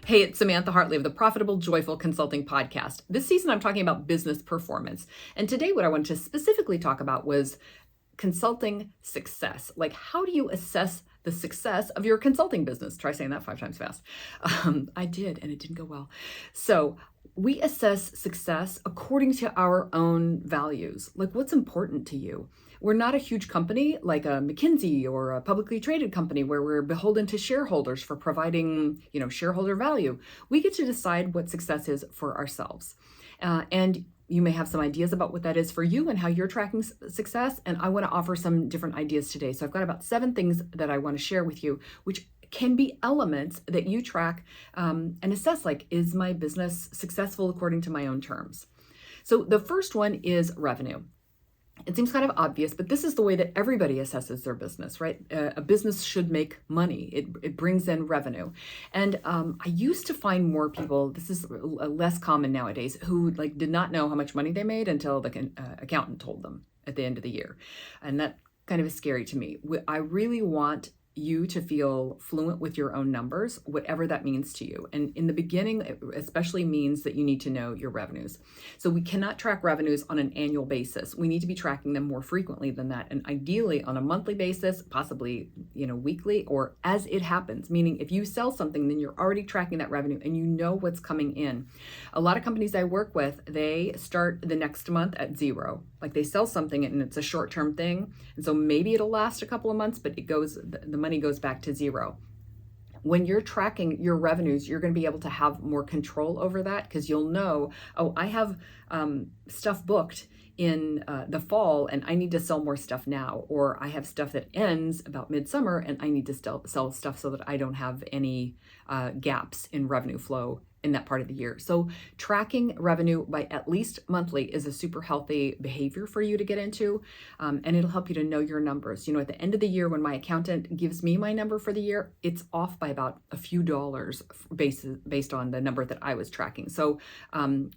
Hey, it's Samantha Hartley of the Profitable Joyful Consulting Podcast. This season, I'm talking about business performance. And today, what I wanted to specifically talk about was consulting success. Like, how do you assess the success of your consulting business? Try saying that 5 times fast. I did, and it didn't go well. So, we assess success according to our own values. Like, what's important to you? We're not a huge company like a McKinsey or a publicly traded company where we're beholden to shareholders for providing, shareholder value. We get to decide what success is for ourselves. And you may have some ideas about what that is for you and how you're tracking success. And I want to offer some different ideas today. So I've got about 7 things that I want to share with you, which can be elements that you track and assess, like, is my business successful according to my own terms? So the first one is revenue. It seems kind of obvious, but this is the way that everybody assesses their business, right? A business should make money. It brings in revenue. And I used to find more people, this is less common nowadays, who did not know how much money they made until the accountant told them at the end of the year. And that kind of is scary to me. I really want you to feel fluent with your own numbers, whatever that means to you. And in the beginning, it especially means that you need to know your revenues. So we cannot track revenues on an annual basis. We need to be tracking them more frequently than that. And ideally on a monthly basis, possibly, weekly, or as it happens, meaning if you sell something, then you're already tracking that revenue and you know what's coming in. A lot of companies I work with, they start the next month at 0. Like, they sell something and it's a short-term thing. And so maybe it'll last a couple of months, but the money goes back to 0. When you're tracking your revenues, you're going to be able to have more control over that, because you'll know, oh, I have stuff booked in the fall and I need to sell more stuff now, or I have stuff that ends about midsummer and I need to sell stuff so that I don't have any gaps in revenue flow in that part of the year. So tracking revenue by at least monthly is a super healthy behavior for you to get into, and it'll help you to know your numbers. At the end of the year, when my accountant gives me my number for the year, it's off by about a few dollars based on the number that I was tracking. So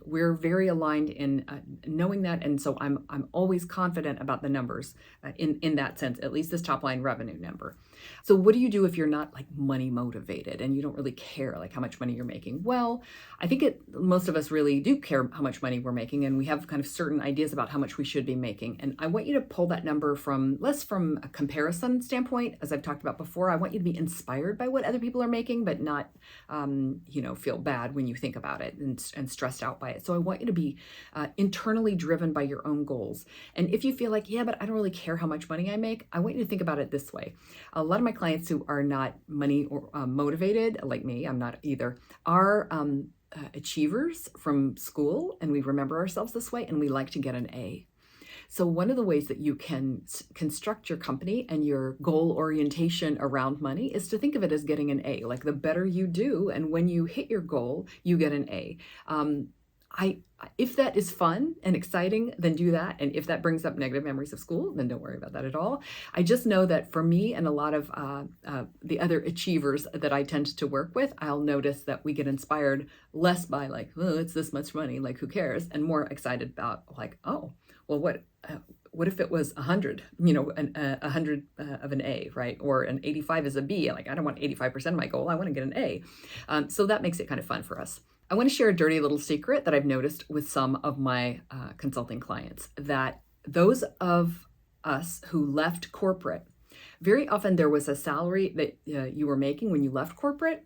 we're very aligned in knowing that, and so I'm always confident about the numbers in that sense, at least this top line revenue number. So what do you do if you're not money motivated and you don't really care how much money you're making? Well, I think most of us really do care how much money we're making, and we have kind of certain ideas about how much we should be making. And I want you to pull that number less from a comparison standpoint, as I've talked about before. I want you to be inspired by what other people are making, but not, feel bad when you think about it and stressed out by it. So I want you to be internally driven by your own goals. And if you feel like, yeah, but I don't really care how much money I make, I want you to think about it this way. A lot of my clients who are not money or motivated, like me, I'm not either, are achievers from school, and we remember ourselves this way, and we like to get an A. So one of the ways that you can construct your company and your goal orientation around money is to think of it as getting an A. Like, the better you do, and when you hit your goal, you get an A. If that is fun and exciting, then do that. And if that brings up negative memories of school, then don't worry about that at all. I just know that for me and a lot of the other achievers that I tend to work with, I'll notice that we get inspired less by oh, it's this much money, who cares? And more excited about oh, well, what if it was 100, 100 of an A, right? Or an 85 is a B. I don't want 85% of my goal. I want to get an A. So that makes it kind of fun for us. I want to share a dirty little secret that I've noticed with some of my consulting clients, that those of us who left corporate, very often there was a salary that you were making when you left corporate,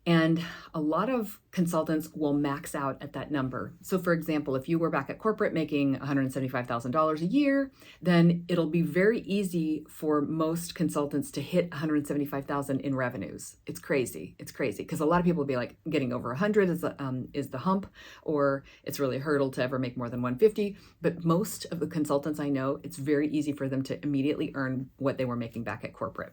and a lot of consultants will max out at that number. So for example, if you were back at corporate making $175,000 a year, then it'll be very easy for most consultants to hit $175,000 in revenues. It's crazy. It's crazy, because a lot of people will be getting over 100 is the hump, or it's really a hurdle to ever make more than 150. But most of the consultants I know, it's very easy for them to immediately earn what they were making back at corporate.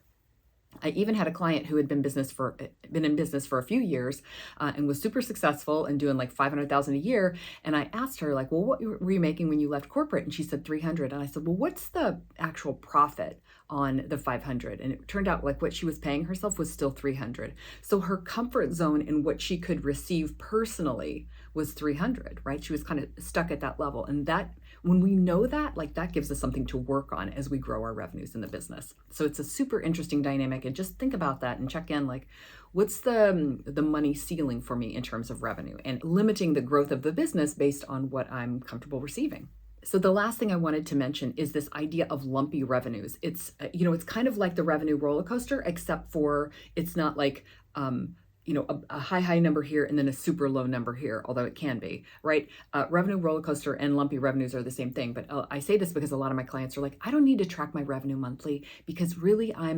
I even had a client who had been in business for a few years and was super successful and doing $500,000 a year. And I asked her well, what were you making when you left corporate? And she said 300. And I said, well, what's the actual profit on the 500? And it turned out what she was paying herself was still 300. So her comfort zone in what she could receive personally was 300, right? She was kind of stuck at that level. And that when we know that, like that gives us something to work on as we grow our revenues in the business. So it's a super interesting dynamic. And just think about that and check in, like, what's the money ceiling for me in terms of revenue, and limiting the growth of the business based on what I'm comfortable receiving. So the last thing I wanted to mention is this idea of lumpy revenues. It's, it's kind of like the revenue roller coaster, except for it's not like, a high number here and then a super low number here, although it can be, right? Revenue roller coaster and lumpy revenues are the same thing. But I say this because a lot of my clients are like, I don't need to track my revenue monthly, because really I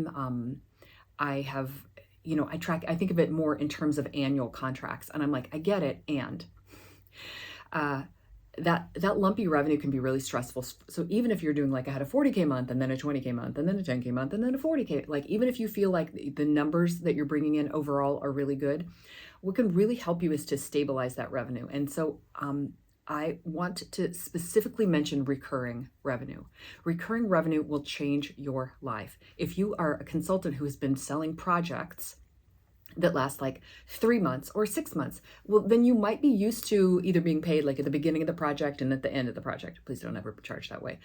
think of it more in terms of annual contracts. And I'm like, I get it. And that lumpy revenue can be really stressful. So even if you're doing like, I had a 40K month and then a 20K month and then a 10K month and then a 40K, like even if you feel like the numbers that you're bringing in overall are really good, what can really help you is to stabilize that revenue. And so I want to specifically mention recurring revenue. Recurring revenue will change your life. If you are a consultant who has been selling projects that last like 3 months or 6 months, well, then you might be used to either being paid like at the beginning of the project and at the end of the project. Please don't ever charge that way.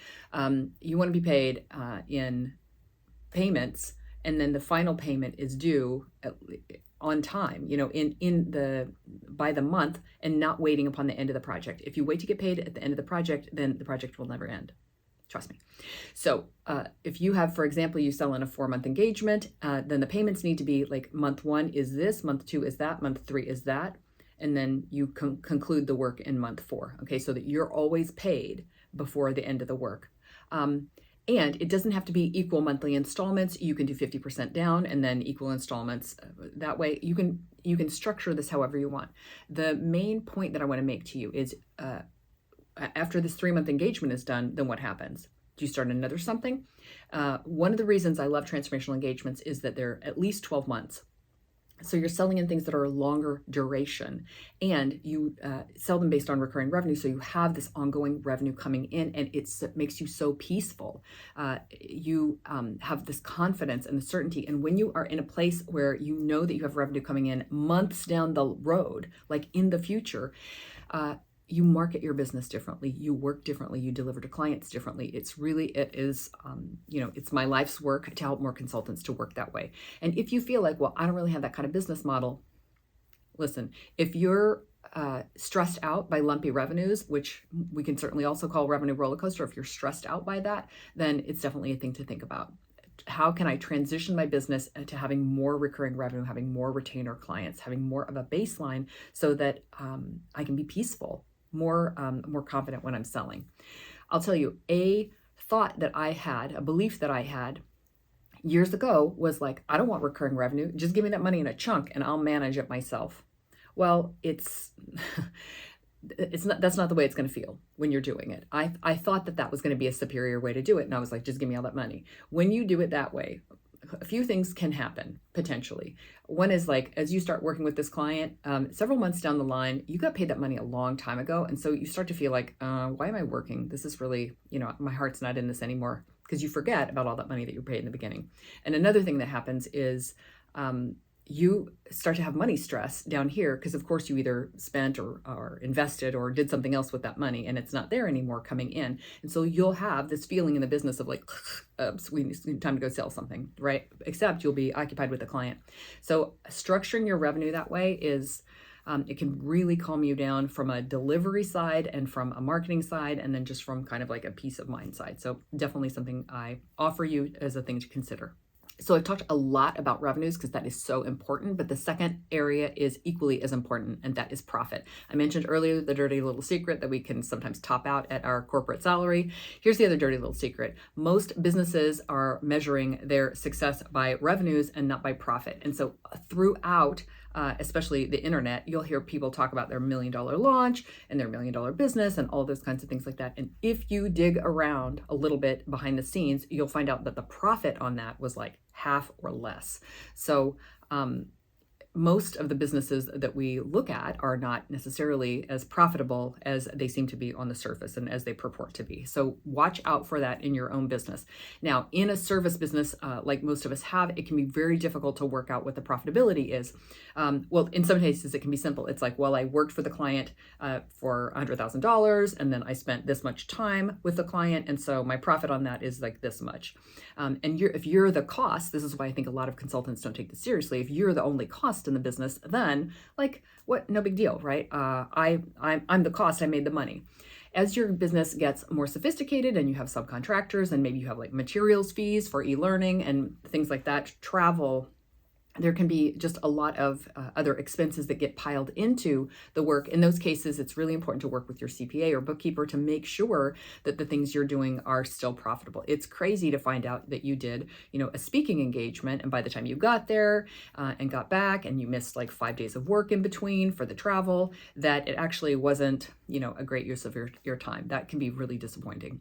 You want to be paid in payments, and then the final payment is due on time, by the month, and not waiting upon the end of the project. If you wait to get paid at the end of the project, then the project will never end. Trust me. So if you have, for example, you sell in a 4-month engagement, then the payments need to be like month 1 is this, month 2 is that, month 3 is that, and then you conclude the work in month 4. Okay, so that you're always paid before the end of the work. And it doesn't have to be equal monthly installments. You can do 50% down and then equal installments. That way you can structure this however you want. The main point that I want to make to you is after this 3-month engagement is done, then what happens? Do you start another something? One of the reasons I love transformational engagements is that they're at least 12 months. So you're selling in things that are longer duration, and you sell them based on recurring revenue. So you have this ongoing revenue coming in, and it makes you so peaceful. You have this confidence and the certainty. And when you are in a place where you know that you have revenue coming in months down the road, like in the future, you market your business differently, you work differently, you deliver to clients differently. It's my life's work to help more consultants to work that way. And if you feel like, well, I don't really have that kind of business model, listen, if you're stressed out by lumpy revenues, which we can certainly also call revenue roller coaster, if you're stressed out by that, then it's definitely a thing to think about. How can I transition my business to having more recurring revenue, having more retainer clients, having more of a baseline so that I can be peaceful, more confident when I'm selling? I'll tell you, a thought that I had, a belief that I had years ago was like, I don't want recurring revenue. Just give me that money in a chunk and I'll manage it myself. Well, that's not the way it's going to feel when you're doing it. I thought that was going to be a superior way to do it. And I was like, just give me all that money. When you do it that way, a few things can happen potentially. One is like, as you start working with this client, several months down the line, you got paid that money a long time ago. And so you start to feel like, why am I working? This is really, my heart's not in this anymore, because you forget about all that money that you paid in the beginning. And another thing that happens is you start to have money stress down here, because of course you either spent or invested or did something else with that money, and it's not there anymore coming in. And so you'll have this feeling in the business of like, we need time to go sell something, right? Except you'll be occupied with the client. So structuring your revenue that way is, it can really calm you down from a delivery side and from a marketing side, and then just from kind of like a peace of mind side. So definitely something I offer you as a thing to consider. So I've talked a lot about revenues because that is so important, but the second area is equally as important, and that is profit. I mentioned earlier the dirty little secret that we can sometimes top out at our corporate salary. Here's the other dirty little secret. Most businesses are measuring their success by revenues and not by profit. And so throughout, especially the internet, you'll hear people talk about their $1 million launch and their $1 million business and all those kinds of things like that. And if you dig around a little bit behind the scenes, you'll find out that the profit on that was like half or less. So most of the businesses that we look at are not necessarily as profitable as they seem to be on the surface and as they purport to be. So watch out for that in your own business. Now, in a service business, like most of us have, it can be very difficult to work out what the profitability is. Well, in some cases, it can be simple. It's like, well, I worked for the client for $100,000, and then I spent this much time with the client, and so my profit on that is like this much. And if you're the cost, this is why I think a lot of consultants don't take this seriously. If you're the only cost in the business, then like what? No big deal, right? I'm the cost. I made the money. As your business gets more sophisticated and you have subcontractors and maybe you have like materials fees for e-learning and things like that, travel, there can be just a lot of other expenses that get piled into the work. In those cases, it's really important to work with your CPA or bookkeeper to make sure that the things you're doing are still profitable. It's crazy to find out that you did, a speaking engagement, and by the time you got there and got back and you missed like 5 days of work in between for the travel, that it actually wasn't, a great use of your time. That can be really disappointing.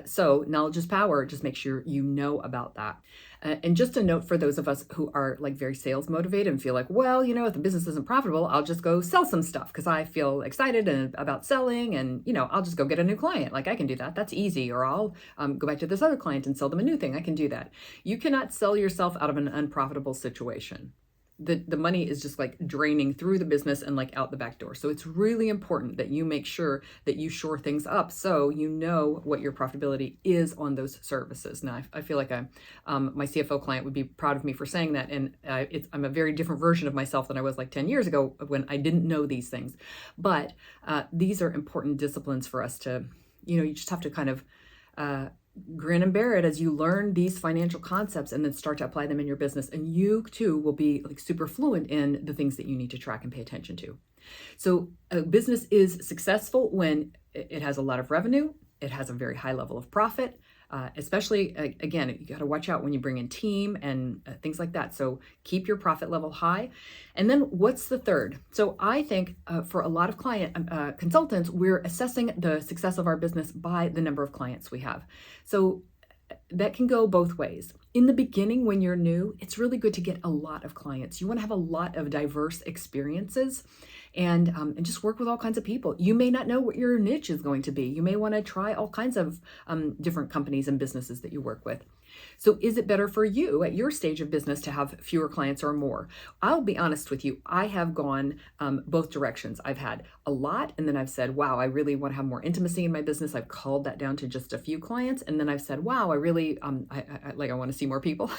So knowledge is power. Just make sure you know about that. And just a note for those of us who are like very sales motivated and feel like, well, if the business isn't profitable, I'll just go sell some stuff because I feel excited about selling, and I'll just go get a new client. Like I can do that. That's easy. Or I'll go back to this other client and sell them a new thing. I can do that. You cannot sell yourself out of an unprofitable situation. The money is just like draining through the business and like out the back door. So it's really important that you make sure that you shore things up so you know what your profitability is on those services. Now, I feel like my CFO client would be proud of me for saying that. And I'm a very different version of myself than I was like 10 years ago when I didn't know these things. But these are important disciplines for us to, you just have to kind of grin and bear it as you learn these financial concepts and then start to apply them in your business. And you too will be like super fluent in the things that you need to track and pay attention to. So a business is successful when it has a lot of revenue, it has a very high level of profit, especially, again, you got to watch out when you bring in team and things like that. So keep your profit level high. And then what's the third? So I think for a lot of consultants, we're assessing the success of our business by the number of clients we have. So that can go both ways. In the beginning, when you're new, it's really good to get a lot of clients. You want to have a lot of diverse experiences and just work with all kinds of people. You may not know what your niche is going to be. You may want to try all kinds of different companies and businesses that you work with. So is it better for you at your stage of business to have fewer clients or more? I'll be honest with you. I have gone both directions. I've had a lot, and then I've said, wow, I really want to have more intimacy in my business. I've culled that down to just a few clients. And then I've said, wow, I really, I want to see more people.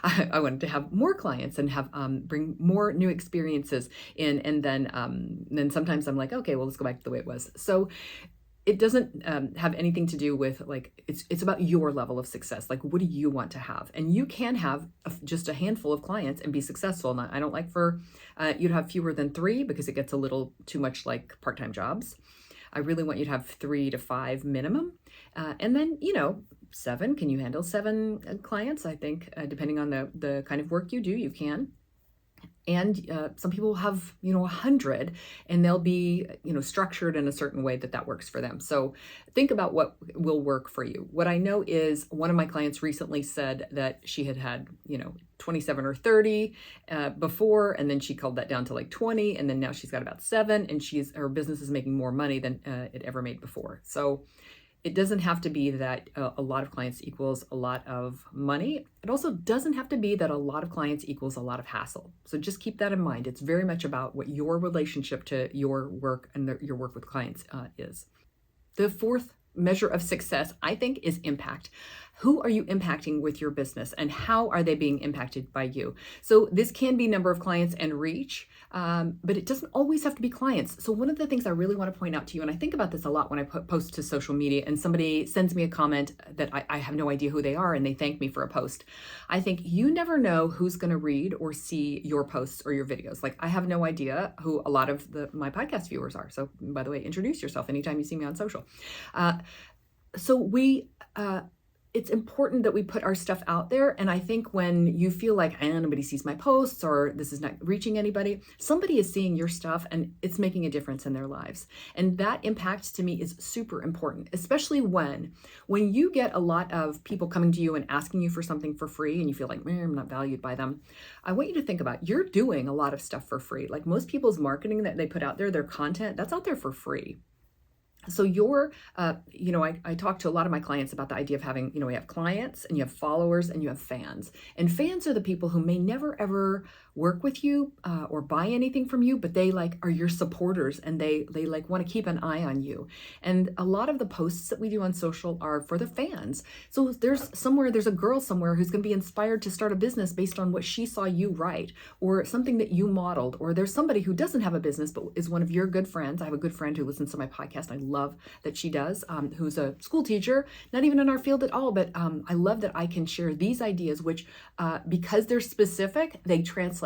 I wanted to have more clients and have bring more new experiences in. And then sometimes I'm like, okay, well, let's go back to the way it was. So it doesn't have anything to do with like, it's about your level of success. Like, what do you want to have? And you can have just a handful of clients and be successful. Now, I don't like for you to have fewer than 3 because it gets a little too much like part-time jobs. I really want you to have 3 to 5 minimum. And then, 7, can you handle 7 clients? I think depending on the kind of work you do, you can. And some people have, 100, and they'll be, structured in a certain way that works for them. So think about what will work for you. What I know is one of my clients recently said that she had, 27 or 30 before, and then she culled that down to like 20, and then now she's got about 7, and her business is making more money than it ever made before. So it doesn't have to be that a lot of clients equals a lot of money. It also doesn't have to be that a lot of clients equals a lot of hassle. So just keep that in mind. It's very much about what your relationship to your work and your work with clients is. The fourth measure of success, I think, is impact. Who are you impacting with your business, and how are they being impacted by you? So this can be number of clients and reach, but it doesn't always have to be clients. So one of the things I really want to point out to you, and I think about this a lot when I post to social media and somebody sends me a comment that I have no idea who they are and they thank me for a post. I think you never know who's going to read or see your posts or your videos. Like I have no idea who a lot of my podcast viewers are. So by the way, introduce yourself anytime you see me on social. So we it's important that we put our stuff out there. And I think when you feel like nobody sees my posts or this is not reaching anybody, somebody is seeing your stuff and it's making a difference in their lives. And that impact to me is super important, especially when you get a lot of people coming to you and asking you for something for free and you feel like, I'm not valued by them. I want you to think about, you're doing a lot of stuff for free. Like most people's marketing that they put out there, their content, that's out there for free. So I talk to a lot of my clients about the idea of having, we have clients and you have followers and you have fans. And fans are the people who may never, ever work with you or buy anything from you, but they are your supporters and they want to keep an eye on you. And a lot of the posts that we do on social are for the fans. So there's a girl somewhere who's going to be inspired to start a business based on what she saw you write or something that you modeled, or there's somebody who doesn't have a business but is one of your good friends. I have a good friend who listens to my podcast. I love that she does, who's a school teacher, not even in our field at all, but I love that I can share these ideas, which because they're specific, they translate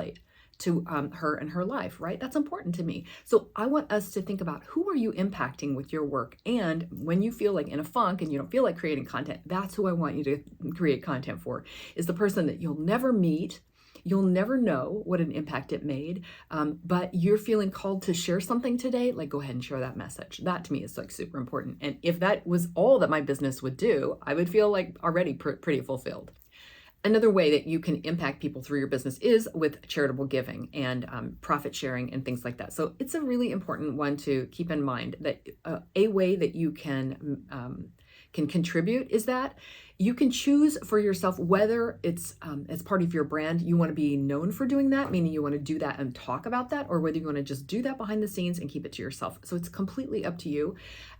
to her and her life, right? That's important to me. So I want us to think about, who are you impacting with your work? And when you feel like in a funk and you don't feel like creating content, that's who I want you to create content for, is the person that you'll never meet. You'll never know what an impact it made, but you're feeling called to share something today, go ahead and share that message. That to me is super important. And if that was all that my business would do, I would feel already pretty fulfilled. Another way that you can impact people through your business is with charitable giving and profit sharing and things like that. So it's a really important one to keep in mind, that a way that you can contribute is that you can choose for yourself whether it's as part of your brand, you want to be known for doing that, meaning you want to do that and talk about that, or whether you want to just do that behind the scenes and keep it to yourself. So it's completely up to you.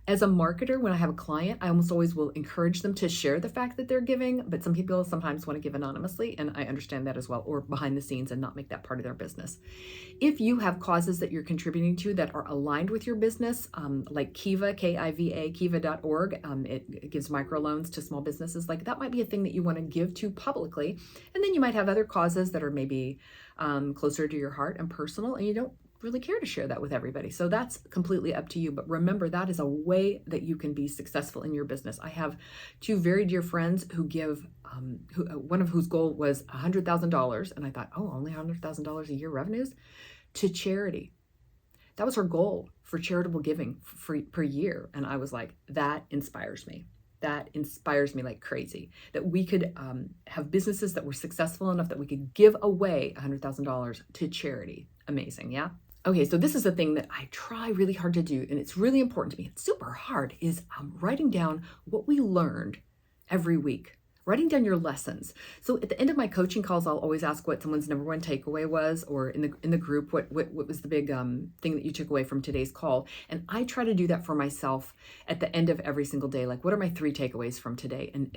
As a marketer, when I have a client, I almost always will encourage them to share the fact that they're giving, but some people sometimes want to give anonymously, and I understand that as well, or behind the scenes and not make that part of their business. If you have causes that you're contributing to that are aligned with your business, like Kiva, Kiva, kiva.org, it gives microloans to small businesses, that might be a thing that you want to give to publicly. And then you might have other causes that are maybe closer to your heart and personal, and you don't really care to share that with everybody. So that's completely up to you. But remember, that is a way that you can be successful in your business. I have two very dear friends who give, one of whose goal was $100,000. And I thought, only $100,000 a year revenues to charity. That was her goal for charitable giving per year. And I was like, that inspires me. That inspires me like crazy, that we could have businesses that were successful enough that we could give away $100,000 to charity. Amazing, yeah? Okay, so this is the thing that I try really hard to do, and it's really important to me. It's super hard, is writing down what we learned every week. Writing down your lessons. So at the end of my coaching calls, I'll always ask what someone's number one takeaway was, or in the group, what was the big thing that you took away from today's call. And I try to do that for myself at the end of every single day. What are my 3 takeaways from today? And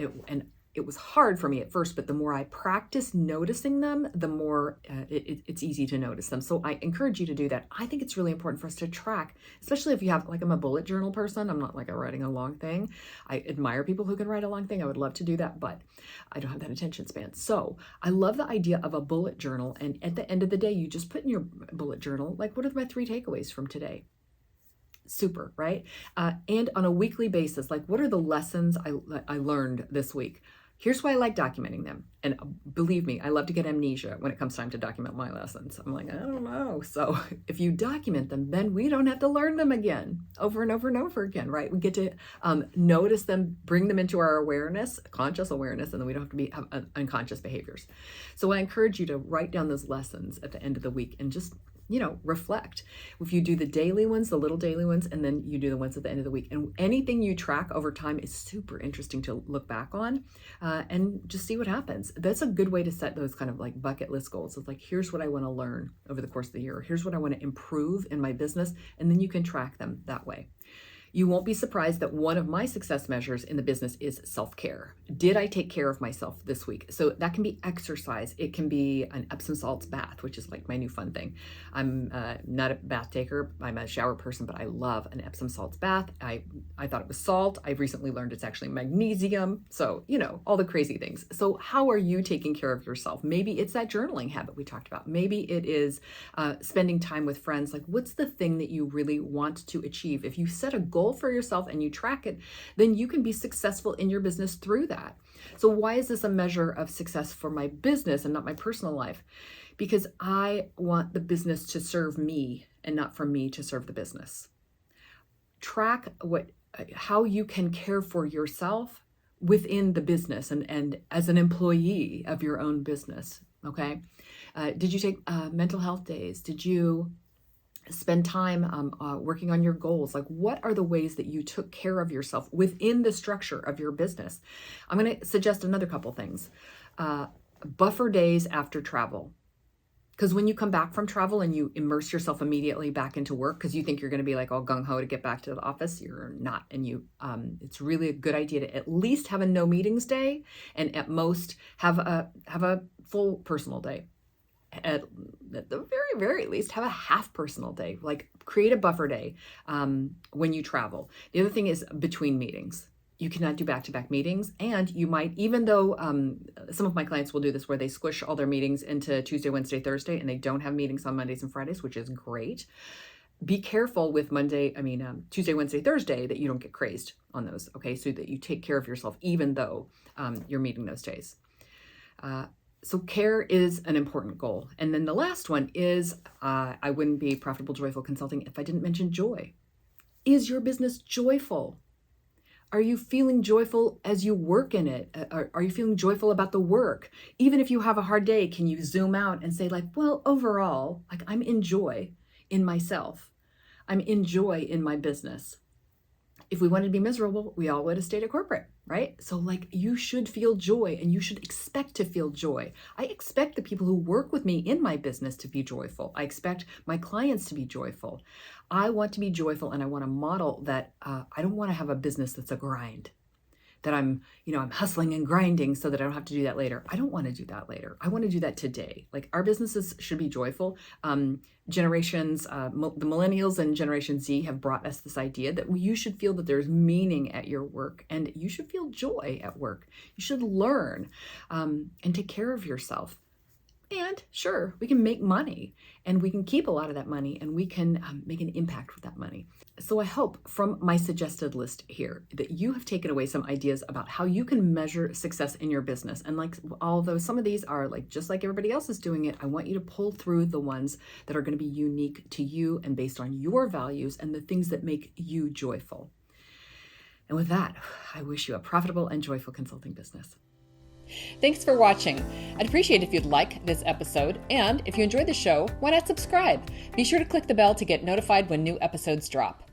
it was hard for me at first, but the more I practice noticing them, the more it's easy to notice them. So I encourage you to do that. I think it's really important for us to track, especially if you have, I'm a bullet journal person. I'm not writing a long thing. I admire people who can write a long thing. I would love to do that, but I don't have that attention span. So I love the idea of a bullet journal. And at the end of the day, you just put in your bullet journal, what are my 3 takeaways from today? Super, right? And on a weekly basis, what are the lessons I learned this week? Here's why I like documenting them. And believe me, I love to get amnesia when it comes time to document my lessons. I'm I don't know. So if you document them, then we don't have to learn them again, over and over and over again, right? We get to notice them, bring them into our awareness, conscious awareness, and then we don't have to have unconscious behaviors. So I encourage you to write down those lessons at the end of the week and just reflect. If you do the daily ones, the little daily ones, and then you do the ones at the end of the week. And anything you track over time is super interesting to look back on and just see what happens. That's a good way to set those kind of bucket list goals. It's here's what I want to learn over the course of the year. Here's what I want to improve in my business. And then you can track them that way. You won't be surprised that one of my success measures in the business is self-care. Did I take care of myself this week? So that can be exercise. It can be an Epsom salts bath, which is my new fun thing. I'm not a bath taker. I'm a shower person, but I love an Epsom salts bath. I thought it was salt. I've recently learned it's actually magnesium. So, all the crazy things. So how are you taking care of yourself? Maybe it's that journaling habit we talked about. Maybe it is spending time with friends. What's the thing that you really want to achieve? If you set a goal goal for yourself and you track it, then you can be successful in your business through that. So why is this a measure of success for my business and not my personal life? Because I want the business to serve me and not for me to serve the business. Track how you can care for yourself within the business and as an employee of your own business. Okay. Did you take mental health days? Did you spend time working on your goals? Like, what are the ways that you took care of yourself within the structure of your business? I'm going to suggest another couple things. Buffer days after travel. Because when you come back from travel and you immerse yourself immediately back into work, because you think you're going to be like all gung-ho to get back to the office, you're not. And it's really a good idea to at least have a no meetings day, and at most have a full personal day. At the very, very least, have a half personal day. Like, create a buffer day when you travel. The other thing is between meetings. You cannot do back-to-back meetings, and you might, even though some of my clients will do this where they squish all their meetings into Tuesday, Wednesday, Thursday, and they don't have meetings on Mondays and Fridays, which is great. Be careful with Tuesday, Wednesday, Thursday, that you don't get crazed on those, okay? So that you take care of yourself, even though you're meeting those days. So care is an important goal. And then the last one is, I wouldn't be profitable, joyful consulting if I didn't mention joy. Is your business joyful? Are you feeling joyful as you work in it? Are you feeling joyful about the work? Even if you have a hard day, can you zoom out and say, like, well, overall, like, I'm in joy in myself. I'm in joy in my business. If we wanted to be miserable, we all would have stayed at corporate, right? So, like, you should feel joy, and you should expect to feel joy. I expect the people who work with me in my business to be joyful. I expect my clients to be joyful. I want to be joyful, and I want to model that. I don't want to have a business that's a grind, that I'm hustling and grinding so that I don't have to do that later. I don't want to do that later. I want to do that today. Like, our businesses should be joyful. The millennials and Generation Z have brought us this idea that you should feel that there's meaning at your work, and you should feel joy at work. You should learn and take care of yourself. And sure, we can make money, and we can keep a lot of that money, and we can make an impact with that money. So I hope from my suggested list here that you have taken away some ideas about how you can measure success in your business. And like, although some of these are like just like everybody else is doing it, I want you to pull through the ones that are going to be unique to you and based on your values and the things that make you joyful. And with that, I wish you a profitable and joyful consulting business. Thanks for watching. I'd appreciate if you'd like this episode, and if you enjoyed the show, why not subscribe? Be sure to click the bell to get notified when new episodes drop.